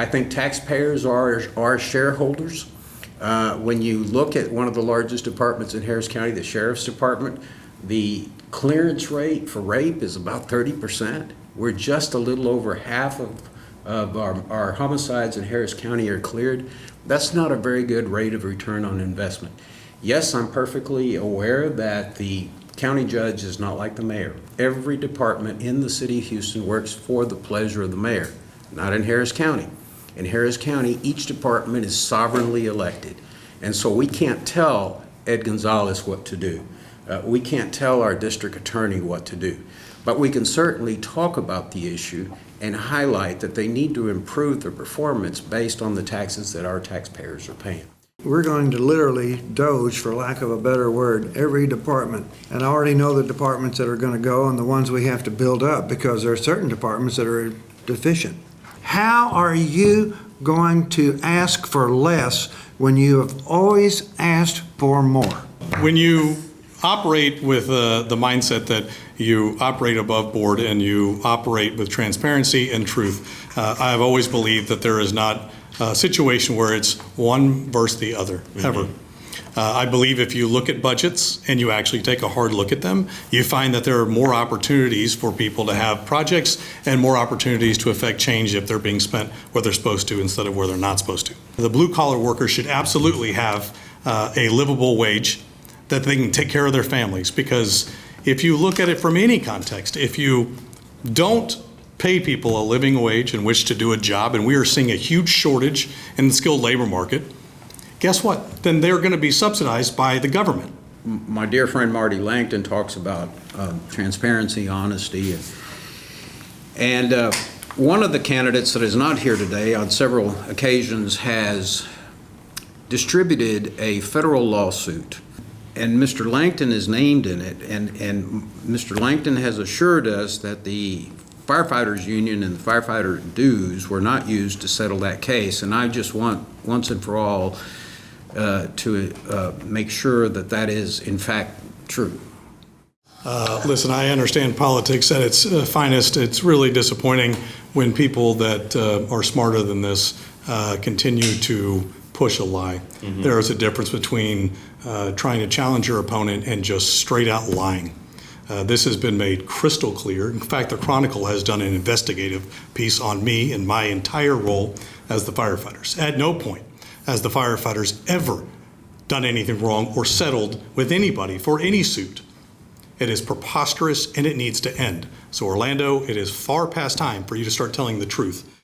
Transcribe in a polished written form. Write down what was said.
I think taxpayers are shareholders. When you look at one of the largest departments in Harris County, the Sheriff's Department, the clearance rate for rape is about 30%. We're just a little over half of our homicides in Harris County are cleared. That's not a very good rate of return on investment. Yes, I'm perfectly aware that the county judge is not like the mayor. Every department in the city of Houston works for the pleasure of the mayor, not in Harris County. In Harris County, each department is sovereignly elected. And so we can't tell Ed Gonzalez what to do. We can't tell our district attorney what to do. But we can certainly talk about the issue and highlight that they need to improve their performance based on the taxes that our taxpayers are paying. We're going to literally doge, for lack of a better word, every department. And I already know the departments that are going to go and the ones we have to build up, because there are certain departments that are deficient. How are you going to ask for less when you have always asked for more? When you operate with the mindset that you operate above board and you operate with transparency and truth, I've always believed that there is not a situation where it's one versus the other, ever. I believe if you look at budgets and you actually take a hard look at them, you find that there are more opportunities for people to have projects and more opportunities to affect change if they're being spent where they're supposed to instead of where they're not supposed to. The blue-collar workers should absolutely have a livable wage that they can take care of their families, because if you look at it from any context, if you don't pay people a living wage in which to do a job, and we are seeing a huge shortage in the skilled labor market, guess what? Then they're going to be subsidized by the government. My dear friend Marty Langton talks about transparency, honesty, and one of the candidates that is not here today on several occasions has distributed a federal lawsuit, and Mr. Langton is named in it, and Mr. Langton has assured us that the firefighters union and the firefighter dues were not used to settle that case, and I just want once and for all to make sure that that is in fact true. Listen, I understand politics at its finest. It's really disappointing when people that are smarter than this continue to push a lie. There is a difference between trying to challenge your opponent and just straight out lying. This has been made crystal clear. In fact, the Chronicle has done an investigative piece on me and my entire role as the firefighters. At no point has the firefighters ever done anything wrong or settled with anybody for any suit. It is preposterous and it needs to end. So Orlando, it is far past time for you to start telling the truth.